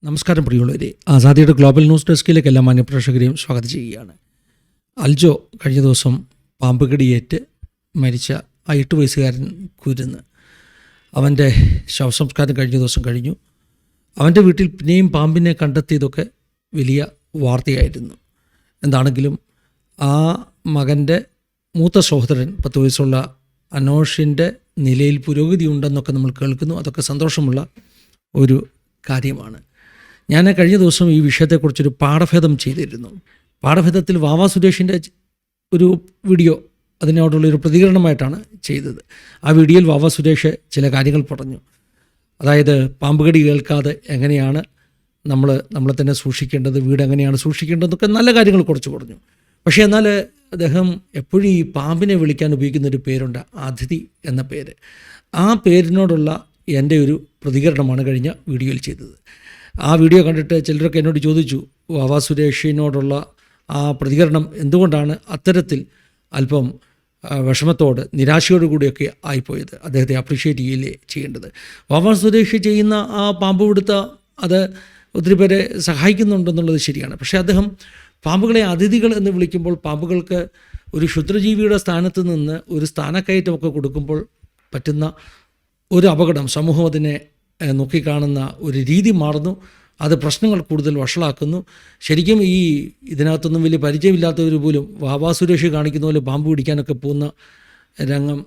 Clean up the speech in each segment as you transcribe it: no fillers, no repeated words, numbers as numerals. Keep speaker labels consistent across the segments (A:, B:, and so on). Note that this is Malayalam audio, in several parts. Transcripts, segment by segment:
A: നമസ്കാരം പ്രിയമുള്ളവരെ, ആസാദിയുടെ ഗ്ലോബൽ ന്യൂസ് ഡെസ്കിലേക്ക് എല്ലാ മാന്യപ്രേക്ഷകരെയും സ്വാഗതം ചെയ്യുകയാണ്. അൽജോ കഴിഞ്ഞ ദിവസം പാമ്പ് കടിയേറ്റ് മരിച്ച ആ 8 വയസ്സുകാരൻ കുരുന്ന്, അവൻ്റെ ശവസംസ്കാരം കഴിഞ്ഞ ദിവസം കഴിഞ്ഞു. അവൻ്റെ വീട്ടിൽ പിന്നെയും പാമ്പിനെ കണ്ടെത്തിയതൊക്കെ വലിയ വാർത്തയായിരുന്നു. എന്താണെങ്കിലും ആ മകൻ്റെ മൂത്ത സഹോദരൻ 10 വയസ്സുള്ള അനോഷിൻ്റെ നിലയിൽ പുരോഗതി ഉണ്ടെന്നൊക്കെ നമ്മൾ കേൾക്കുന്നു. അതൊക്കെ സന്തോഷമുള്ള ഒരു കാര്യമാണ്. ഞാൻ കഴിഞ്ഞ ദിവസം ഈ വിഷയത്തെക്കുറിച്ചൊരു പാഠഭേദം ചെയ്തിരുന്നു. പാഠഭേദത്തിൽ വാവാ സുരേഷിൻ്റെ ഒരു വീഡിയോ അതിനോടുള്ളൊരു പ്രതികരണമായിട്ടാണ് ചെയ്തത്. ആ വീഡിയോയിൽ വാവാ സുരേഷ് ചില കാര്യങ്ങൾ പറഞ്ഞു. അതായത് പാമ്പ് കടി കേൾക്കാതെ എങ്ങനെയാണ് നമ്മളെ തന്നെ സൂക്ഷിക്കേണ്ടത്, വീട് എങ്ങനെയാണ് സൂക്ഷിക്കേണ്ടതെന്നൊക്കെ നല്ല കാര്യങ്ങൾ കുറച്ച് പറഞ്ഞു. പക്ഷേ എന്നാൽ അദ്ദേഹം എപ്പോഴും ഈ പാമ്പിനെ വിളിക്കാൻ ഉപയോഗിക്കുന്നൊരു പേരുണ്ട്, അതിഥി എന്ന പേര്. ആ പേരിനോടുള്ള എൻ്റെ ഒരു പ്രതികരണമാണ് കഴിഞ്ഞ വീഡിയോയിൽ ചെയ്തത്. ആ വീഡിയോ കണ്ടിട്ട് ചിലരൊക്കെ എന്നോട് ചോദിച്ചു, വാവാ സുരേഷിനോടുള്ള ആ പ്രതികരണം എന്തുകൊണ്ടാണ് അത്തരത്തിൽ അല്പം വിഷമത്തോട് നിരാശയോടു കൂടിയൊക്കെ ആയിപ്പോയത്, അദ്ദേഹത്തെ അപ്രീഷിയേറ്റ് ചെയ്യില്ലേ ചെയ്യേണ്ടത്. വാവാ സുരേഷ് ചെയ്യുന്ന ആ പാമ്പ് പിടുത്ത അത് ഒത്തിരി പേരെ സഹായിക്കുന്നുണ്ടെന്നുള്ളത് ശരിയാണ്. പക്ഷേ അദ്ദേഹം പാമ്പുകളെ അതിഥികൾ എന്ന് വിളിക്കുമ്പോൾ പാമ്പുകൾക്ക് ഒരു ക്ഷുദ്രജീവിയുടെ സ്ഥാനത്ത് നിന്ന് ഒരു സ്ഥാനക്കയറ്റമൊക്കെ കൊടുക്കുമ്പോൾ പറ്റുന്ന ഒരു അപകടം, സമൂഹം അതിനെ നോക്കിക്കാണുന്ന ഒരു രീതി മാറുന്നു. അത് പ്രശ്നങ്ങൾ കൂടുതൽ വഷളാക്കുന്നു. ശരിക്കും ഇതിനകത്തൊന്നും വലിയ പരിചയമില്ലാത്തവർ പോലും വാവാ സുരേഷ് കാണിക്കുന്ന പോലെ പാമ്പ് പിടിക്കാനൊക്കെ പോകുന്ന രംഗം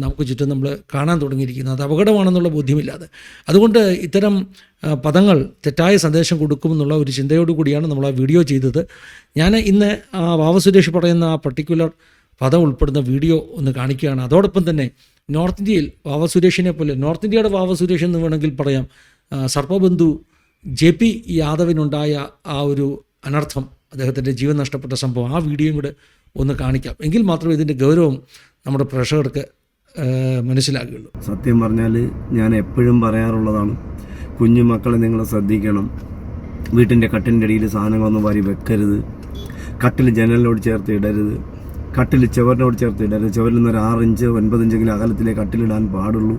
A: നമുക്ക് ചുറ്റും നമ്മൾ കാണാൻ തുടങ്ങിയിരിക്കുന്നത് അത് അപകടമാണെന്നുള്ള ബോധ്യമില്ലാതെ. അതുകൊണ്ട് ഇത്തരം പദങ്ങൾ തെറ്റായ സന്ദേശം കൊടുക്കുമെന്നുള്ള ഒരു ചിന്തയോടു കൂടിയാണ് നമ്മൾ ആ വീഡിയോ ചെയ്തത്. ഞാൻ ഇന്ന് ആ വാവാ സുരേഷ് പറയുന്ന ആ പർട്ടിക്കുലർ പദം ഉൾപ്പെടുന്ന വീഡിയോ ഒന്ന് കാണിക്കുകയാണ്. അതോടൊപ്പം തന്നെ നോർത്ത് ഇന്ത്യയിൽ വാവാ സുരേഷിനെ പോലെ, നോർത്ത് ഇന്ത്യയുടെ വാവാ സുരേഷ് എന്ന് വേണമെങ്കിൽ പറയാം, സർപ്പബന്ധു JP യാദവിനുണ്ടായ ആ ഒരു അനർത്ഥം, അദ്ദേഹത്തിൻ്റെ ജീവൻ നഷ്ടപ്പെട്ട സംഭവം, ആ വീഡിയോയും കൂടെ ഒന്ന് കാണിക്കാം. എങ്കിൽ മാത്രമേ ഇതിൻ്റെ ഗൗരവം നമ്മുടെ പ്രേക്ഷകർക്ക് മനസ്സിലാകുകയുള്ളൂ.
B: സത്യം പറഞ്ഞാൽ ഞാൻ എപ്പോഴും പറയാറുള്ളതാണ്, കുഞ്ഞുമക്കളെ നിങ്ങൾ ശ്രദ്ധിക്കണം. വീട്ടിൻ്റെ കട്ടിലിൻ്റെ അടിയിൽ സാധനങ്ങളൊന്നും വാരി വെക്കരുത്. കട്ടിൽ ജനലിനോട് ചേർത്ത് ഇടരുത്. കട്ടിൽ ചുവരിനോട് ചേർത്ത് ഇടരുത്. ചുവരിൽ നിന്ന് ഒരു 6 ഇഞ്ച് 9 ഇഞ്ചെങ്കിലും അകലത്തിലേ കട്ടിലിടാൻ പാടുള്ളൂ.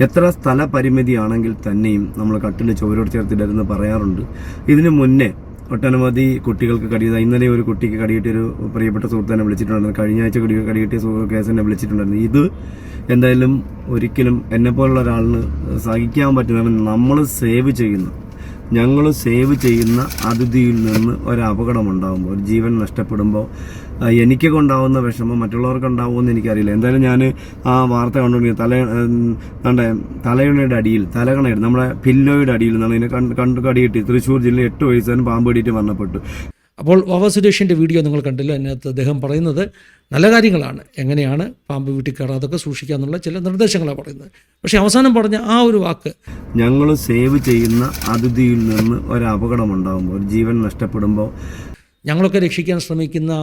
B: എത്ര സ്ഥല പരിമിതിയാണെങ്കിൽ തന്നെയും നമ്മൾ കട്ടിൽ ചുവരോട് ചേർത്തിടരുതെന്ന് പറയാറുണ്ട്. ഇതിനു മുന്നേ ഒട്ടനവധി കുട്ടികൾക്ക് കടിയത്, ഇന്നലെ ഒരു കുട്ടിക്ക് കടിയിട്ടൊരു പ്രിയപ്പെട്ട സുഹൃത്തിനെ വിളിച്ചിട്ടുണ്ടായിരുന്നു. കഴിഞ്ഞ ആഴ്ച കടിയിട്ടിയ കേസിനെ വിളിച്ചിട്ടുണ്ടായിരുന്നു. ഇത് എന്തായാലും ഒരിക്കലും എന്നെപ്പോലുള്ള ഒരാളിന് സഹിക്കാൻ പറ്റുന്ന, ഞങ്ങൾ സേവ് ചെയ്യുന്ന അതിഥിയിൽ നിന്ന് ഒരപകടമുണ്ടാകുമ്പോൾ, ഒരു ജീവൻ നഷ്ടപ്പെടുമ്പോൾ എനിക്കൊക്കെ ഉണ്ടാവുന്ന വിഷമം മറ്റുള്ളവർക്ക് ഉണ്ടാവുമെന്ന് എനിക്കറിയില്ല. എന്തായാലും ഞാൻ ആ വാർത്ത കണ്ടുകൊണ്ടിരിക്കുന്നത് തലയണയുടെ അടിയിൽ, തലകണയുടെ നമ്മുടെ പില്ലോയുടെ അടിയിൽ നിന്നാണ് ഇതിനെ കടിയിട്ട് തൃശ്ശൂർ ജില്ലയിൽ 8 വയസ്സുകാരൻ പാമ്പ് കടിയിട്ട് മരണപ്പെട്ടു.
A: അപ്പോൾ വാവാ സുരേഷിൻ്റെ വീഡിയോ നിങ്ങൾ കണ്ടില്ല. അതിനകത്ത് അദ്ദേഹം പറയുന്നത് നല്ല കാര്യങ്ങളാണ്, എങ്ങനെയാണ് പാമ്പ് വീട്ടിൽ കയറാതൊക്കെ സൂക്ഷിക്കുക എന്നുള്ള ചില നിർദ്ദേശങ്ങളാണ് പറയുന്നത്. പക്ഷേ അവസാനം പറഞ്ഞ ആ ഒരു വാക്ക്,
B: ഞങ്ങൾ സേവ് ചെയ്യുന്ന അതിഥിയിൽ നിന്ന് ഒരപകടമുണ്ടാകുമ്പോൾ, ഒരു ജീവൻ നഷ്ടപ്പെടുമ്പോൾ,
A: ഞങ്ങളൊക്കെ രക്ഷിക്കാൻ ശ്രമിക്കുന്ന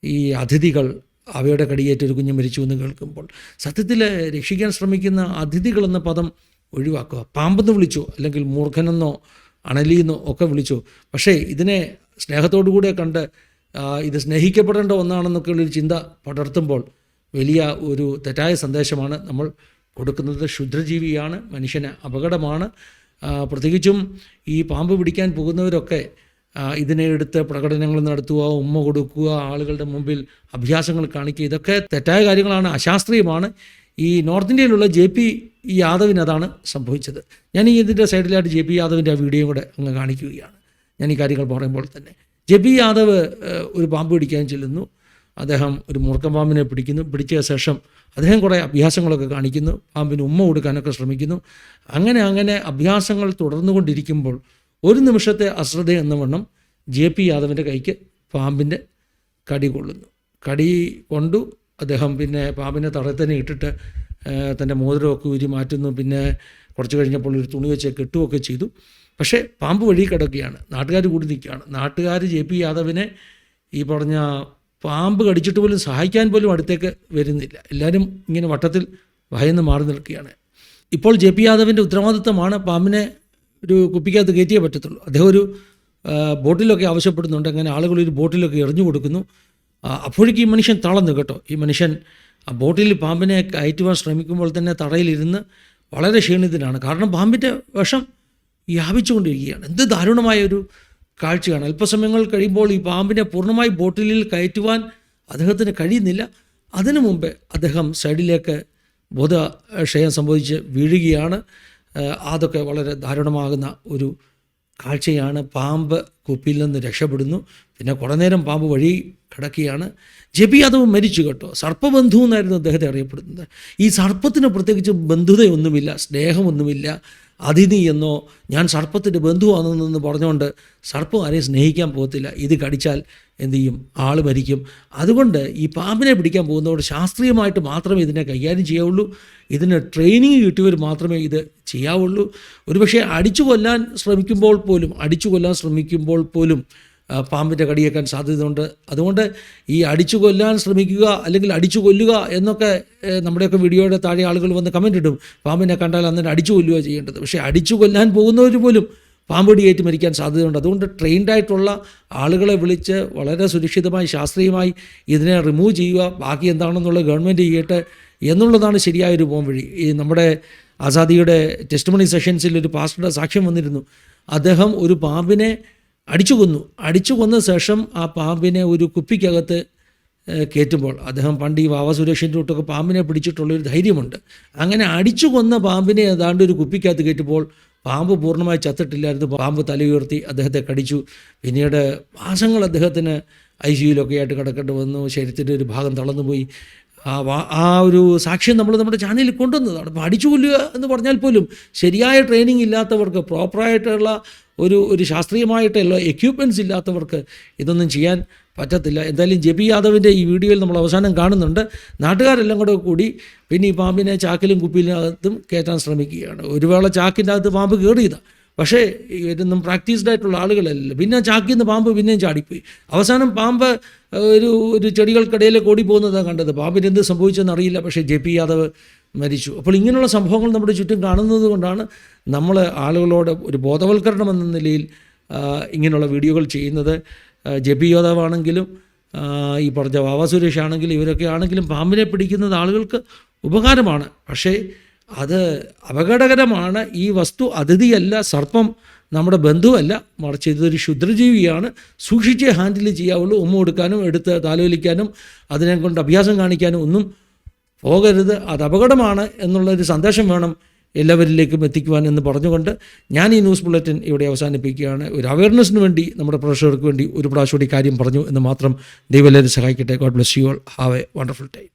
A: ഈ അതിഥികൾ അവയുടെ കടിയേറ്റ് ഒരു കുഞ്ഞ് മരിച്ചു എന്ന് കേൾക്കുമ്പോൾ സത്യത്തിൽ രക്ഷിക്കാൻ ശ്രമിക്കുന്ന അതിഥികൾ എന്ന പദം ഒഴിവാക്കുക. പാമ്പെന്ന് വിളിച്ചോ, അല്ലെങ്കിൽ മൂർഖനെന്നോ അണലിയെന്നോ ഒക്കെ വിളിച്ചോ, പക്ഷേ ഇതിനെ സ്നേഹത്തോടുകൂടെ കണ്ട് ഇത് സ്നേഹിക്കപ്പെടേണ്ട ഒന്നാണെന്നൊക്കെയുള്ളൊരു ചിന്ത പടർത്തുമ്പോൾ വലിയ ഒരു തെറ്റായ സന്ദേശമാണ് നമ്മൾ കൊടുക്കുന്നത്. ക്ഷുദ്രജീവിയാണ്, മനുഷ്യന് അപകടമാണ്. പ്രത്യേകിച്ചും ഈ പാമ്പ് പിടിക്കാൻ പോകുന്നവരൊക്കെ ഇതിനെ എടുത്ത് പ്രകടനങ്ങൾ നടത്തുക, ഉമ്മ കൊടുക്കുക, ആളുകളുടെ മുമ്പിൽ അഭ്യാസങ്ങൾ കാണിക്കുക, ഇതൊക്കെ തെറ്റായ കാര്യങ്ങളാണ്, അശാസ്ത്രീയമാണ്. ഈ നോർത്ത് ഇന്ത്യയിലുള്ള JP യാദവിന് അതാണ് സംഭവിച്ചത്. ഞാൻ ഇതിൻ്റെ സൈഡിലായിട്ട് JP യാദവിൻ്റെ ആ വീഡിയോയും കൂടെ അങ്ങ് കാണിക്കുകയാണ്. ഞാൻ ഈ കാര്യങ്ങൾ പറയുമ്പോൾ തന്നെ JP യാദവ് ഒരു പാമ്പ് പിടിക്കാൻ ചെല്ലുന്നു. അദ്ദേഹം ഒരു മൂർഖൻ പാമ്പിനെ പിടിക്കുന്നു. പിടിച്ച ശേഷം അദ്ദേഹം കുറേ അഭ്യാസങ്ങളൊക്കെ കാണിക്കുന്നു, പാമ്പിന് ഉമ്മ കൊടുക്കാനൊക്കെ ശ്രമിക്കുന്നു. അങ്ങനെ അഭ്യാസങ്ങൾ തുടർന്നുകൊണ്ടിരിക്കുമ്പോൾ ഒരു നിമിഷത്തെ അശ്രദ്ധ എന്ന വണ്ണം JP യാദവിൻ്റെ കൈക്ക് പാമ്പിൻ്റെ കടി കൊള്ളുന്നു. കടി കൊണ്ടു അദ്ദേഹം പിന്നെ പാമ്പിനെ തടത്തന്നെ ഇട്ടിട്ട് തൻ്റെ മോതിരമൊക്കെ ഊരി മാറ്റുന്നു. പിന്നെ കുറച്ച് കഴിഞ്ഞപ്പോൾ ഒരു തുണി വെച്ച് കെട്ടുകയൊക്കെ ചെയ്തു. പക്ഷേ പാമ്പ് വഴി കിടക്കുകയാണ്. നാട്ടുകാർ കൂടി നിൽക്കുകയാണ്. നാട്ടുകാർ JP യാദവിനെ ഈ പറഞ്ഞ പാമ്പ് കടിച്ചിട്ട് പോലും സഹായിക്കാൻ പോലും അടുത്തേക്ക് വരുന്നില്ല. എല്ലാവരും ഇങ്ങനെ വട്ടത്തിൽ ഭയന്ന് മാറി നിൽക്കുകയാണ്. ഇപ്പോൾ JP യാദവിൻ്റെ ഉത്തരവാദിത്തമാണ് പാമ്പിനെ ഒരു കുപ്പിക്കകത്ത് കയറ്റിയേ പറ്റത്തുള്ളൂ. അദ്ദേഹം ഒരു ബോട്ടിലൊക്കെ ആവശ്യപ്പെടുന്നുണ്ട്. അങ്ങനെ ആളുകൾ ഒരു ബോട്ടിലൊക്കെ എറിഞ്ഞു കൊടുക്കുന്നു. അപ്പോഴേക്കും ഈ മനുഷ്യൻ തളർന്നു കേട്ടോ. ഈ മനുഷ്യൻ ആ ബോട്ടിൽ പാമ്പിനെ കയറ്റുവാൻ ശ്രമിക്കുമ്പോൾ തന്നെ തറയിലിരുന്ന് വളരെ ക്ഷീണിതനാണ്. കാരണം പാമ്പിൻ്റെ വിഷം വ്യാപിച്ചുകൊണ്ടിരിക്കുകയാണ്. എന്ത് ദാരുണമായ ഒരു കാഴ്ചയാണ്. അല്പസമയങ്ങൾ കഴിയുമ്പോൾ ഈ പാമ്പിനെ പൂർണ്ണമായി ബോട്ടിലിൽ കയറ്റുവാൻ അദ്ദേഹത്തിന് കഴിയുന്നില്ല. അതിനു മുമ്പേ അദ്ദേഹം സൈഡിലേക്ക് ബോധക്ഷയം സംഭവിച്ച് വീഴുകയാണ്. അതൊക്കെ വളരെ ദാരുണമാകുന്ന ഒരു കാഴ്ചയാണ്. പാമ്പ് കുപ്പിയിൽ നിന്ന് രക്ഷപ്പെടുന്നു. പിന്നെ കുറേ നേരം പാമ്പ് വഴി കിടക്കുകയാണ്. ജെബി യാദവ് മരിച്ചു കേട്ടോ. സർപ്പബന്ധു എന്നായിരുന്നു അദ്ദേഹത്തെ അറിയപ്പെടുന്നത്. ഈ സർപ്പത്തിന് പ്രത്യേകിച്ച് ബന്ധുതയൊന്നുമില്ല, സ്നേഹമൊന്നുമില്ല. അതിഥി എന്നോ ഞാൻ സർപ്പത്തിൻ്റെ ബന്ധുവാണെന്ന് പറഞ്ഞുകൊണ്ട് സർപ്പം ആരെയും സ്നേഹിക്കാൻ പോകത്തില്ല. ഇത് കടിച്ചാൽ എന്തു ചെയ്യും? ആൾ മരിക്കും. അതുകൊണ്ട് ഈ പാമ്പിനെ പിടിക്കാൻ പോകുന്നവർ ശാസ്ത്രീയമായിട്ട് മാത്രമേ ഇതിനെ കൈകാര്യം ചെയ്യാവുള്ളൂ. ഇതിന് ട്രെയിനിങ് കിട്ടിയവർ മാത്രമേ ഇത് ചെയ്യാവുള്ളൂ. ഒരുപക്ഷെ അടിച്ചു കൊല്ലാൻ ശ്രമിക്കുമ്പോൾ പോലും പാമ്പിൻ്റെ കടിയേക്കാൻ സാധ്യതയുണ്ട്. അതുകൊണ്ട് ഈ അടിച്ചു കൊല്ലാൻ ശ്രമിക്കുക അല്ലെങ്കിൽ അടിച്ചു കൊല്ലുക എന്നൊക്കെ നമ്മുടെയൊക്കെ വീഡിയോയുടെ താഴെ ആളുകൾ വന്ന് കമൻ്റ് ഇടും. പാമ്പിനെ കണ്ടാൽ അന്നേരം അടിച്ചു കൊല്ലുക ചെയ്യേണ്ടത്. പക്ഷേ അടിച്ചു കൊല്ലാൻ പോകുന്നവർ പോലും പാമ്പ് കടിയേറ്റ് മരിക്കാൻ സാധ്യതയുണ്ട്. അതുകൊണ്ട് ട്രെയിൻഡായിട്ടുള്ള ആളുകളെ വിളിച്ച് വളരെ സുരക്ഷിതമായി ശാസ്ത്രീയമായി ഇതിനെ റിമൂവ് ചെയ്യുക. ബാക്കി എന്താണെന്നുള്ളത് ഗവൺമെൻറ് ചെയ്യട്ടെ എന്നുള്ളതാണ് ശരിയായൊരു പോംവഴി. ഈ നമ്മുടെ ആസാദിയുടെ ടെസ്റ്റിമണി സെഷൻസിൽ ഒരു പാസ്റ്ററുടെ സാക്ഷ്യം വന്നിരുന്നു. അദ്ദേഹം ഒരു പാമ്പിനെ അടിച്ചു കൊന്ന ശേഷം ആ പാമ്പിനെ ഒരു കുപ്പിക്കകത്ത് കയറ്റുമ്പോൾ അദ്ദേഹം പണ്ട് ഈ വാവ സുരേഷിൻ്റെ തൊട്ടൊക്കെ പാമ്പിനെ പിടിച്ചിട്ടുള്ളൊരു ധൈര്യമുണ്ട്. അങ്ങനെ അടിച്ചു കൊന്ന പാമ്പിനെ ഏതാണ്ട് ഒരു കുപ്പിക്കകത്ത് കയറ്റുമ്പോൾ പാമ്പ് പൂർണ്ണമായി ചത്തിട്ടില്ലായിരുന്നു. പാമ്പ് തലയുയർത്തി അദ്ദേഹത്തെ കടിച്ചു. പിന്നീട് മാസങ്ങൾ അദ്ദേഹത്തിന് ICUയിലൊക്കെ ആയിട്ട് കിടക്കേണ്ടി വന്നു. ശരീരത്തിൻ്റെ ഒരു ഭാഗം തളർന്നുപോയി. ആ ഒരു സാക്ഷ്യം നമ്മൾ നമ്മുടെ ചാനലിൽ കൊണ്ടുവന്നതാണ്. അപ്പോൾ അടിച്ചു കൊല്ലുക എന്ന് പറഞ്ഞാൽ പോലും ശരിയായ ട്രെയിനിങ് ഇല്ലാത്തവർക്ക്, പ്രോപ്പറായിട്ടുള്ള ഒരു ശാസ്ത്രീയമായിട്ടുള്ള എക്യുപ്മെൻറ്റ്സ് ഇല്ലാത്തവർക്ക് ഇതൊന്നും ചെയ്യാൻ പറ്റത്തില്ല. എന്തായാലും ജെബി യാദവിൻ്റെ ഈ വീഡിയോയിൽ നമ്മൾ അവസാനം കാണുന്നുണ്ട്. നാട്ടുകാരെല്ലാം കൂടി പിന്നെ ഈ പാമ്പിനെ ചാക്കിലും കുപ്പിയിലും കയറ്റാൻ ശ്രമിക്കുകയാണ്. ഒരു വേള ചാക്കിൻ്റെ അകത്ത് പാമ്പ് കയറിയതാണ്. പക്ഷേ ഇവരൊന്നും പ്രാക്ടീസ്ഡ് ആയിട്ടുള്ള ആളുകളല്ല. പിന്നെ ചാക്കിൽ നിന്ന് പാമ്പ് പിന്നെയും ചാടിപ്പോയി. അവസാനം പാമ്പ് ഒരു ചെടികൾക്കിടയിലേക്ക് ഓടിപ്പോകുന്നതാണ് കണ്ടത്. പാമ്പിന് എന്ത് സംഭവിച്ചെന്ന് അറിയില്ല. പക്ഷേ ജെബി യാദവ് മരിച്ചു. അപ്പോൾ ഇങ്ങനെയുള്ള സംഭവങ്ങൾ നമ്മുടെ ചുറ്റും കാണുന്നത് കൊണ്ടാണ് നമ്മൾ ആളുകളോട് ഒരു ബോധവൽക്കരണം എന്ന നിലയിൽ ഇങ്ങനെയുള്ള വീഡിയോകൾ ചെയ്യുന്നത്. ജെബി യാദവ് ആണെങ്കിലും ഈ പറഞ്ഞ വാവ സുരേഷ് ആണെങ്കിലും ഇവരൊക്കെ ആണെങ്കിലും പാമ്പിനെ പിടിക്കുന്നത് ആളുകൾക്ക് ഉപകാരമാണ്. പക്ഷേ അത് അപകടകരമാണ്. ഈ വസ്തു അതിഥിയല്ല, സർപ്പം നമ്മുടെ ബന്ധുവല്ല, മറിച്ച് ഇതൊരു ക്ഷുദ്രജീവിയാണ്. സൂക്ഷിച്ചേ ഹാൻഡിൽ ചെയ്യാവുള്ളൂ. ഉമ്മ കൊടുക്കാനും എടുത്ത് താലോലിക്കാനും അതിനെ കൊണ്ട് അഭ്യാസം കാണിക്കാനും ഒന്നും പോകരുത്. അത് അപകടമാണ് എന്നുള്ളൊരു സന്ദേശം വേണം എല്ലാവരിലേക്കും എത്തിക്കുവാൻ എന്ന് പറഞ്ഞുകൊണ്ട് ഞാൻ ഈ ന്യൂസ് ബുള്ളറ്റിൻ ഇവിടെ അവസാനിപ്പിക്കുകയാണ്. ഒരു അവയർനെസ്സിന് വേണ്ടി നമ്മുടെ പ്രേക്ഷകർക്ക് വേണ്ടി ഒരു പ്രാവശ്യം കൂടി കാര്യം പറഞ്ഞു എന്ന് മാത്രം. ദൈവം എല്ലാവരും സഹായിക്കട്ടെ. God bless you all. Have A wonderful time.